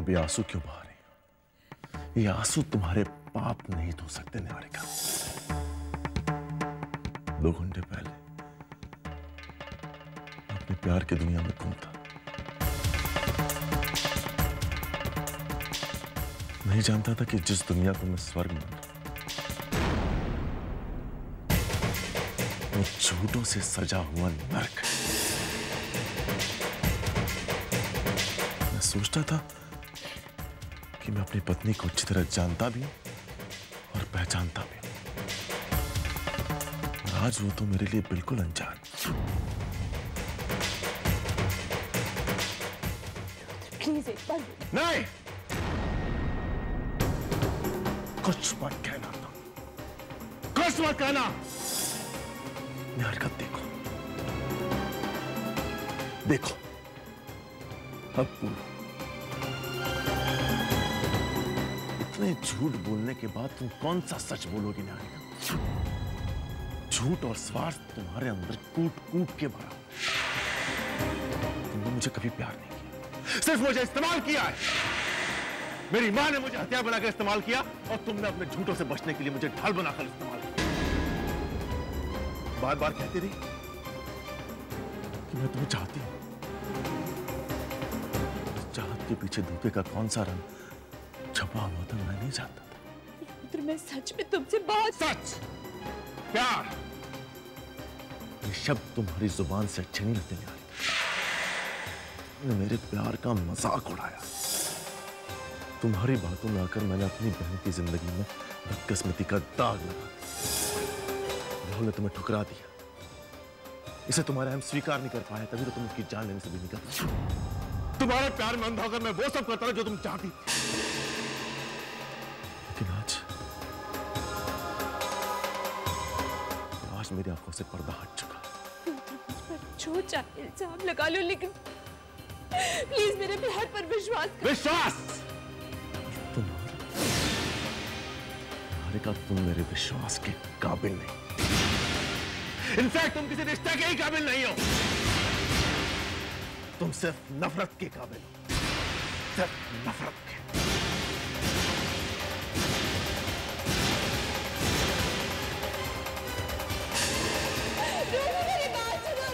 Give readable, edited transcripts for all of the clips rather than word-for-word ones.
अब ये आंसू क्यों बहा रही हो? ये आंसू तुम्हारे पाप नहीं धो सकते निहारिका। 2 घंटे पहले अपने प्यार की दुनिया में घूमता, नहीं जानता था कि जिस दुनिया को मैं स्वर्ग मान रहा वो झूठों से सजा हुआ नर्क। मैं सोचता था कि मैं अपनी पत्नी को अच्छी तरह जानता भी हूं और पहचानता भी हूं, और आज वो तो मेरे लिए बिल्कुल अनजान। प्लीज एक बार नहीं, कुछ मत कहना, कुछ मत कहना। मेरी हरकत देखो, देखो अब बोलो। इतने झूठ बोलने के बाद तुम कौन सा सच बोलोगे निहारिका? झूठ और स्वार्थ तुम्हारे अंदर कूट कूट के भरा। तुमने मुझे कभी प्यार नहीं किया, सिर्फ मुझे इस्तेमाल किया है। मेरी मां ने मुझे हथियार बनाकर इस्तेमाल किया और तुमने अपने झूठों से बचने के लिए मुझे ढाल बनाकर इस्तेमाल किया। बार बार कहती रही कि मैं तुम्हें चाहती हूं। चाहत के पीछे धोखे का कौन सा रंग छपा हुआ था मैं नहीं जानता था। पुत्र, मैं सच में तुमसे बहुत सच, प्यार, ये शब्द तुम्हारी जुबान से अच्छे नहीं लगते यार। तुमने मेरे प्यार का मजाक उड़ाया। तुम्हारी बातों में आकर मैंने अपनी बहन की जिंदगी में बदकिस्मती का दाग लगा दिया। राहुल ने तुम्हें ठुकरा दिया, इसे तुम्हारे हम स्वीकार नहीं कर पाए, तभी तो तुम उसकी जान लेने से भी नहीं कर पाए। तुम्हारे प्यार में अंधा होकर मैं वो सब करता था जो तुम चाहती थी। लेकिन आज मेरी आंखों से पर्दा हट चुका। मुझ पर जो चाहे इल्जाम लगा लो, लेकिन प्लीज मेरे प्यार पर विश्वास करो। विश्वास? निहारिका, तुम मेरे विश्वास के काबिल नहीं। इनफैक्ट तुम किसी रिश्ते के ही काबिल नहीं हो। तुम सिर्फ नफरत के काबिल हो, सिर्फ नफरत के। मेरी बात सुनो।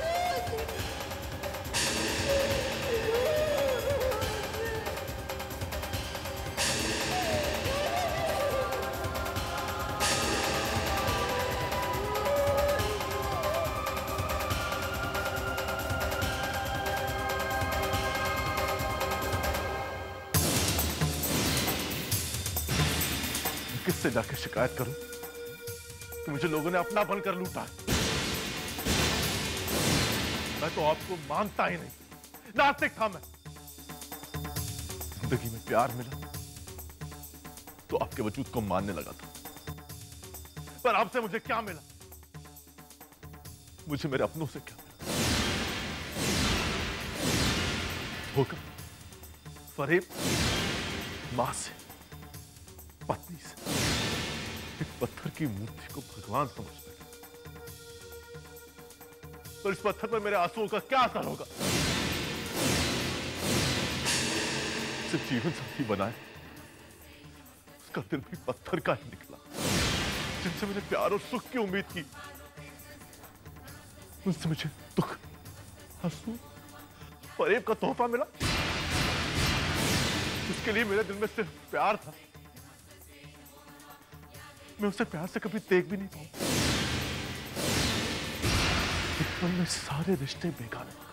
किससे जाकर शिकायत करूं कि मुझे लोगों ने अपना बनकर लूटा है? मैं तो आपको मानता ही नहीं, नास्तिक था मैं। जिंदगी में प्यार मिला तो आपके वजूद को मानने लगा था, पर आपसे मुझे क्या मिला? मुझे मेरे अपनों से क्या मिला? धोखा, फरेब, मां से, पत्नी से। एक पत्थर की मूर्ति को भगवान समझ बैठा, पर इस पत्थर पर मेरे आंसुओं का क्या असर होगा? उसे जीवन साथी बनाए, उसका दिल भी पत्थर का ही निकला। जिनसे मैंने प्यार और सुख की उम्मीद की, उनसे मुझे दुख, आंसू, फरेब का तोहफा मिला। उसके लिए मेरे दिल में सिर्फ प्यार था। मैं उसे प्यार से कभी देख भी नहीं पाऊं। एक पल में सारे रिश्ते बेकार हो गए।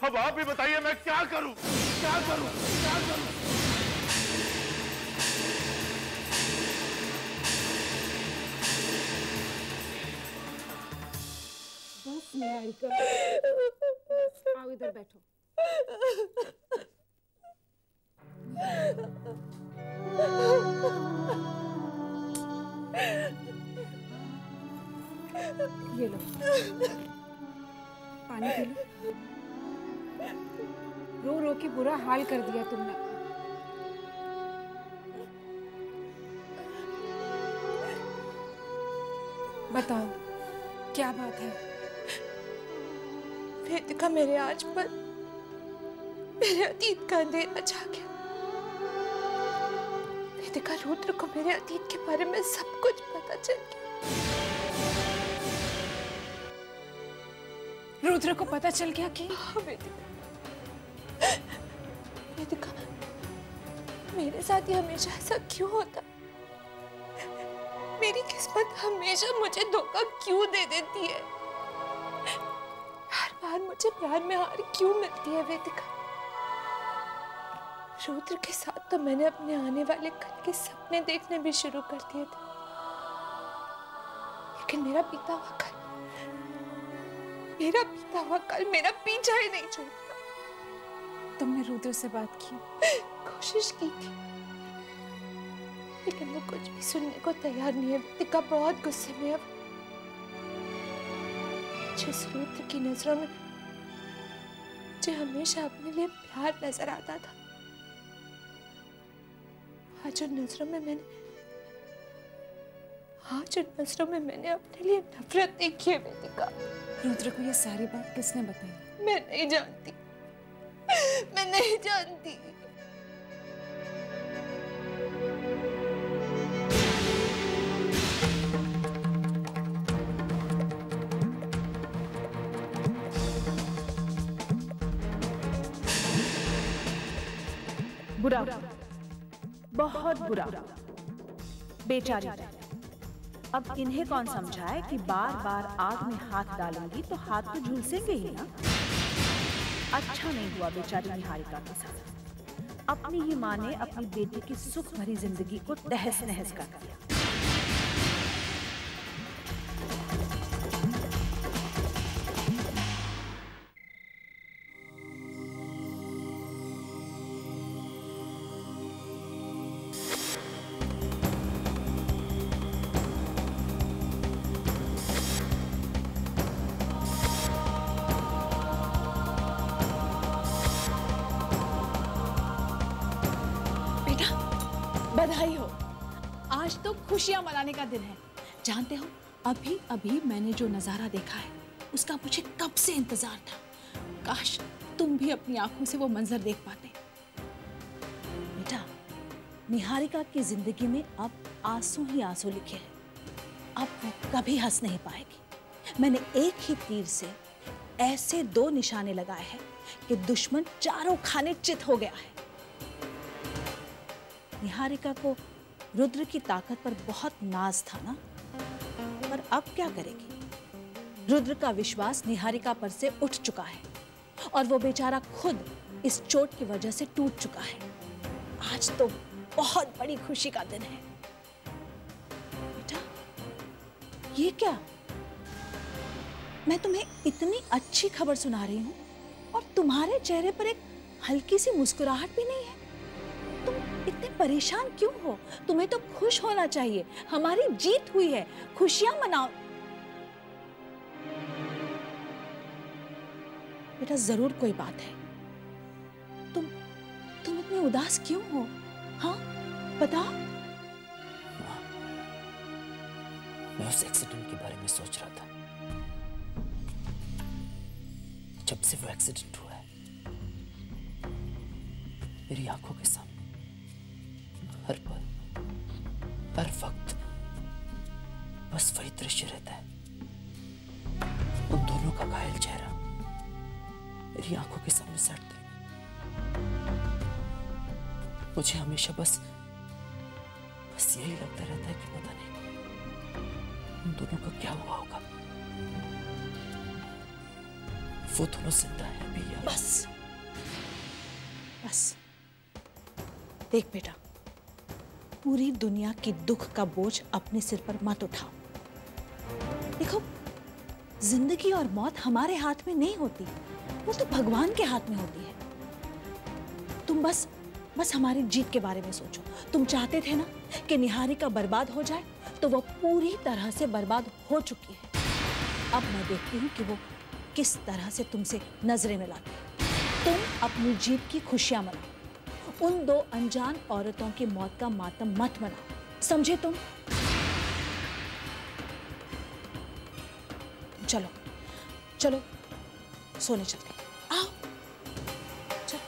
अब आप भी बताइए मैं क्या करूं? क्या करूं? क्या करूं? बस निहारिका, आओ इधर बैठो। ये लो, पानी पी लो। रो रो के बुरा हाल कर दिया तुमने। बताओ क्या बात है? वेदिका मेरे आज पर मेरे अतीत का अंधेरा छा गया। वेदिका, रुद्र को मेरे अतीत के बारे में सब कुछ पता चल गया। रुद्र को पता चल गया कि हाँ वेदिका, मेरे साथ ही हमेशा ऐसा क्यों होता? मेरी किस्मत हमेशा मुझे धोखा क्यों दे देती है? हर बार मुझे प्यार में हार क्यों मिलती है वेदिका? रुद्र के साथ तो मैंने अपने आने वाले कल के सपने देखने भी शुरू कर दिए थे, लेकिन मेरा बीता हुआ कल मेरा पीछा ही नहीं छोड़ता। तुमने रुद्र से बात की? कोशिश की थी, लेकिन वो कुछ भी सुनने को तैयार नहीं है। वेदिका, बहुत गुस्से में अब। जिस रुद्र की नजरों में मुझे हमेशा अपने लिए प्यार नजर आता था, आज उन नजरों में मैंने अपने लिए नफरत देखी है वेदिका। रुद्र को ये सारी बात किसने बताई? मैं नहीं जानती। बुरा, बहुत बुरा। बेचारी, अब इन्हें कौन समझाए कि बार बार आग में हाथ डालूंगी तो हाथ तो झुलसेंगे ही ना। अच्छा नहीं हुआ बेचारी निहारिका के साथ। अपनी ही माँ ने अपनी बेटी की सुख भरी जिंदगी को तहस नहस कर दिया। बधाई हो, आज तो खुशियां मनाने का दिन है। जानते हो, अभी अभी मैंने जो नजारा देखा है उसका मुझे कब से इंतजार था। काश तुम भी अपनी आंखों से वो मंजर देख पाते। बेटा, निहारिका की जिंदगी में अब आंसू ही आंसू लिखे हैं। अब वो कभी हंस नहीं पाएगी। मैंने एक ही तीर से ऐसे 2 निशाने लगाए हैं कि दुश्मन चारों खाने चित हो गया है। निहारिका को रुद्र की ताकत पर बहुत नाज था ना, पर अब क्या करेगी? रुद्र का विश्वास निहारिका पर से उठ चुका है और वो बेचारा खुद इस चोट की वजह से टूट चुका है। आज तो बहुत बड़ी खुशी का दिन है। बेटा, ये क्या? मैं तुम्हें इतनी अच्छी खबर सुना रही हूं और तुम्हारे चेहरे पर एक हल्की सी मुस्कुराहट भी नहीं है। तुम इतने परेशान क्यों हो? तुम्हें तो खुश होना चाहिए। हमारी जीत हुई है, खुशियां मनाओ। बेटा, जरूर कोई बात है। तुम इतने उदास क्यों हो? हाँ, बताओ। मैं उस एक्सीडेंट के बारे में सोच रहा था। जब से वो एक्सीडेंट हुआ है, मेरी आंखों के सामने हर पल, हर वक्त बस वही दृश्य रहता है। उन दोनों का घायल चेहरा मेरी आंखों के सामने सटता है। मुझे हमेशा बस यही लगता रहता है कि पता नहीं उन दोनों का क्या हुआ होगा। वो दोनों जिंदा है अभी या? बस देख बेटा, पूरी दुनिया की दुख का बोझ अपने सिर पर मत उठाओ। देखो, जिंदगी और मौत हमारे हाथ में नहीं होती, वो तो भगवान के हाथ में होती है। तुम बस हमारी जीत के बारे में सोचो। तुम चाहते थे ना कि निहारिका बर्बाद हो जाए, तो वो पूरी तरह से बर्बाद हो चुकी है। अब मैं देखती हूँ कि वो किस तरह से तुमसे नजरें मिलाती है। तुम अपनी जीत की खुशियां मनाओ, उन 2 अनजान औरतों की मौत का मातम मत मनाओ, समझे तुम? चलो सोने चलते हैं। आओ, चलो।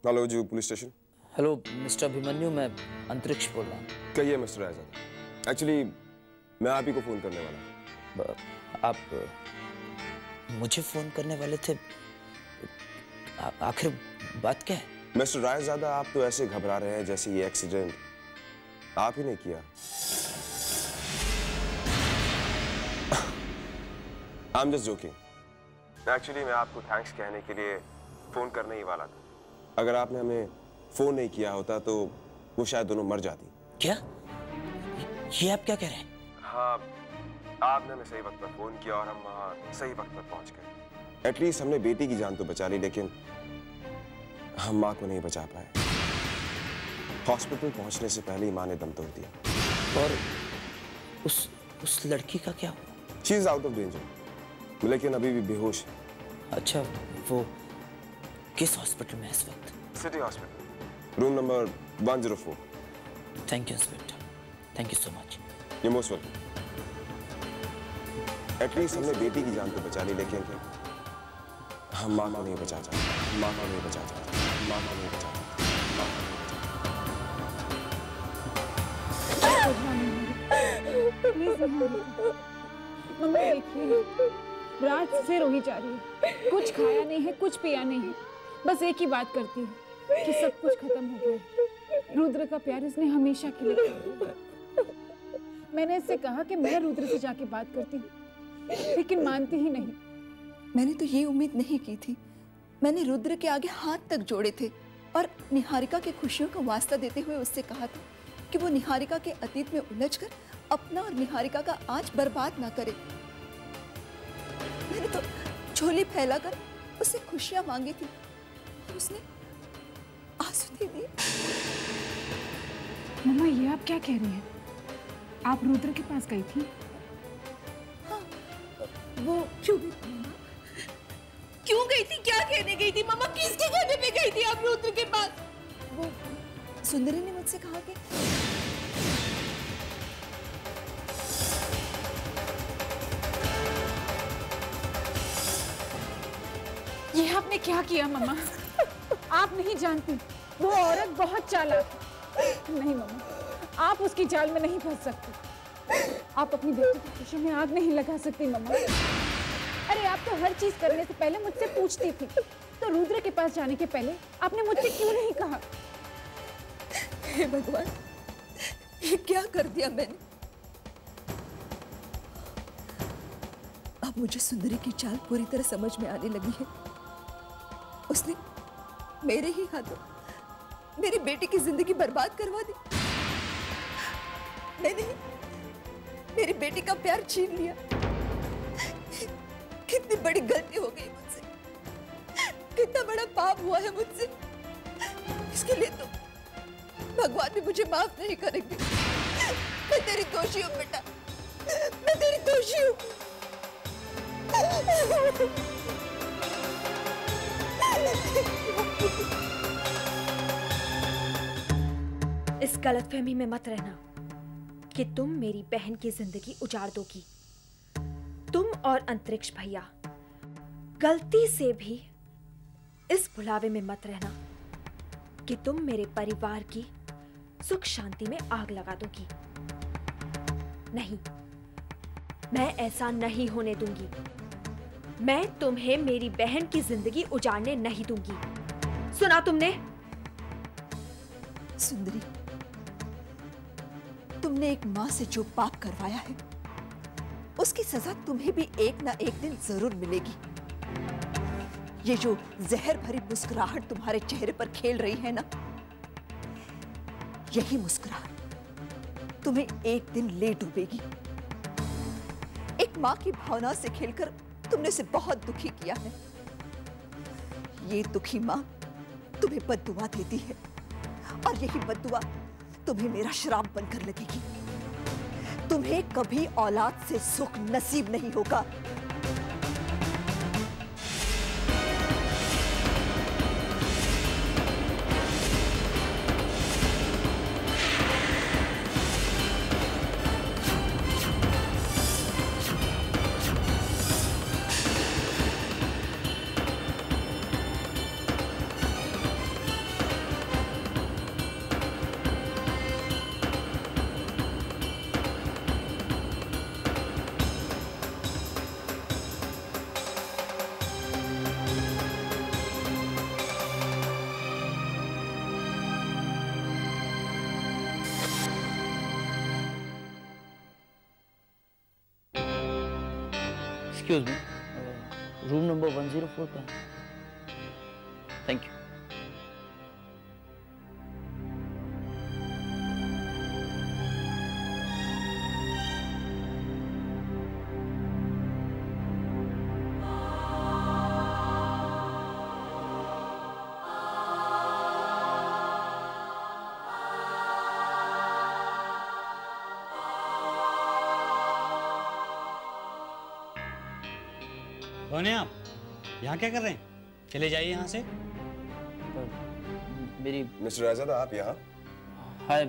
हेलो जी, police station. Hello mister Abhimanyu, मैं अंतरिक्ष बोल रहा हूँ। कहिए मिस्टर आजाद। एक्चुअली मैं आप ही को फ़ोन करने वाला हूँ। आप मुझे फ़ोन करने वाले थे? आखिर बात क्या है? मिस्टर रायज़ादा, आप तो ऐसे घबरा रहे हैं जैसे ये एक्सीडेंट आप ही ने किया। I am just joking. Actually मैं आपको थैंक्स कहने के लिए फ़ोन करने ही वाला था। अगर आपने हमें फ़ोन नहीं किया होता तो वो शायद दोनों मर जाती। क्या? ये आप क्या कह रहे हैं? हाँ, आपने हमें सही वक्त पर फ़ोन किया और हम वहाँ सही वक्त पर पहुँच गए। एटलीस्ट हमने बेटी की जान तो बचा ली, लेकिन हम माँ को नहीं बचा पाए। हॉस्पिटल पहुँचने से पहले ही माँ ने दम तोड़ दिया। और उस लड़की का क्या हुआ? She is out of danger, लेकिन अभी भी बेहोश है। अच्छा, वो किस हॉस्पिटल में है इस वक्त? City hospital, room number 104। Thank you inspector, thank you so much. You most welcome. At least हमने बेटी की जान तो बचा ली, लेकिन हम माँ को नहीं बचा सकते। माँ को नहीं बचा सकते। माँ को नहीं बचा सकते। मम्मा देखिए, रात से रोही जा रही है। कुछ खाया नहीं है, कुछ पिया नहीं है, बस एक ही बात करती है कि सब कुछ खत्म हो गया है। रुद्र का प्यार इसने हमेशा के लिए किया। मैंने इससे कहा कि मैं रुद्र से जाके बात करती हूँ, लेकिन मानती ही नहीं। मैंने तो ये उम्मीद नहीं की थी। मैंने रुद्र के आगे हाथ तक जोड़े थे और निहारिका की खुशियों का वास्ता देते हुए उससे कहा था कि वो निहारिका के अतीत में उलझकर अपना और निहारिका का आज बर्बाद ना करे। मैंने तो झोली फैलाकर उससे खुशियां मांगी थी और उसने आंसू दे दिए। मम्मा, ये आप क्या कह रही हैं? आप रुद्र के पास गई थी? हाँ, वो क्यों गई थी मम्मा? क्यों गई थी? क्या कहने गई थी मम्मा? किसके कहने पे गई थी आप रुद्र के पास? वो सुंदरी ने मुझसे कहा कि ये आपने क्या किया मम्मा? आप नहीं जानती, वो औरत बहुत चालाक है। नहीं मम्मा, आप उसकी जाल में नहीं फंस सकती। आप अपनी बेटी की खुशी में आग नहीं लगा सकती मम्मा। अरे आप तो हर चीज करने से पहले मुझसे पूछती थी, तो रुद्र के पास जाने के पहले आपने मुझसे क्यों नहीं कहा? हे भगवान, ये क्या कर दिया मैंने? अब मुझे सुंदरी की चाल पूरी तरह समझ में आने लगी है। उसने मेरे ही हाथों मेरी बेटी की जिंदगी बर्बाद करवा दी। मैंने मेरी बेटी का प्यार छीन लिया। कितनी बड़ी गलती हो गई मुझसे, कितना बड़ा पाप हुआ है मुझसे। इसके लिए तो भगवान भी मुझे माफ नहीं करेंगे। मैं तेरी दोषी हूँ बेटा, मैं तेरी दोषी हूँ। इस गलतफहमी में मत रहना कि तुम मेरी बहन की जिंदगी उजाड़ दोगी। तुम और अंतरिक्ष भैया गलती से भी इस भुलावे में मत रहना कि तुम मेरे परिवार की सुख शांति में आग लगा दोगी। नहीं, मैं ऐसा नहीं होने दूंगी। मैं तुम्हें मेरी बहन की जिंदगी उजाड़ने नहीं दूंगी। सुना तुमने? सुंदरी, तुमने एक माँ से जो पाप करवाया है, उसकी सजा तुम्हें भी एक ना एक दिन जरूर मिलेगी। ये जो जहर भरी मुस्कुराहट तुम्हारे चेहरे पर खेल रही है ना, यही मुस्कुराहट तुम्हें एक दिन ले डूबेगी। एक माँ की भावना से खेलकर तुमने उसे बहुत दुखी किया है। ये दुखी माँ तुम्हें बद्दुआ देती है और यही बद्दुआ तुम्हें मेरा श्राप बनकर लगेगी। तुम्हें कभी औलाद से सुख नसीब नहीं होगा। एक्सक्यूज मी, रूम नंबर 104 पर। Thank you. कौन है आप? यहाँ क्या कर रहे हैं? चले जाइए यहाँ से। मेरी मिस्टर रायजादा, आप यहाँ? हाय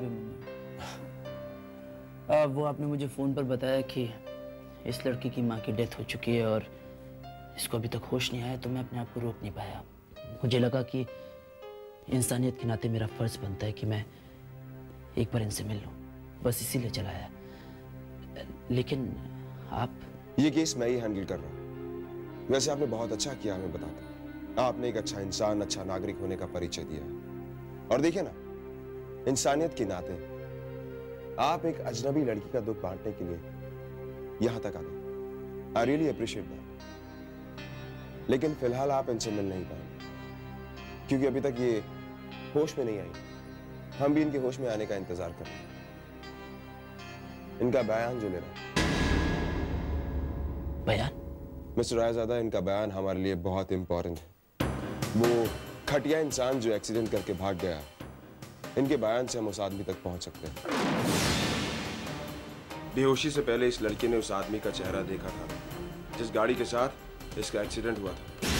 वो आपने मुझे फ़ोन पर बताया कि इस लड़की की माँ की डेथ हो चुकी है और इसको अभी तक होश नहीं आया, तो मैं अपने आप को रोक नहीं पाया। मुझे लगा कि इंसानियत के नाते मेरा फ़र्ज़ बनता है कि मैं एक बार इनसे मिल लूँ, बस इसीलिए चला आया। लेकिन आप? ये केस मैं ही हैंडल कर रहा हूँ। वैसे आपने बहुत अच्छा किया हमें बताकर। आपने एक अच्छा इंसान, अच्छा नागरिक होने का परिचय दिया। और देखिए ना, इंसानियत के नाते आप एक अजनबी लड़की का दुख बांटने के लिए यहां तक आ गए। I really appreciate that. लेकिन फिलहाल आप इनसे मिल नहीं पाएंगे क्योंकि अभी तक ये होश में नहीं आई। हम भी इनके होश में आने का इंतजार कर रहे हैं। इनका बयान जो लेना। बयान? मिस्टर रायजादा, इनका बयान हमारे लिए बहुत इंपॉर्टेंट है। वो खटिया इंसान जो एक्सीडेंट करके भाग गया, इनके बयान से हम उस आदमी तक पहुंच सकते हैं। बेहोशी से पहले इस लड़की ने उस आदमी का चेहरा देखा था जिस गाड़ी के साथ इसका एक्सीडेंट हुआ था।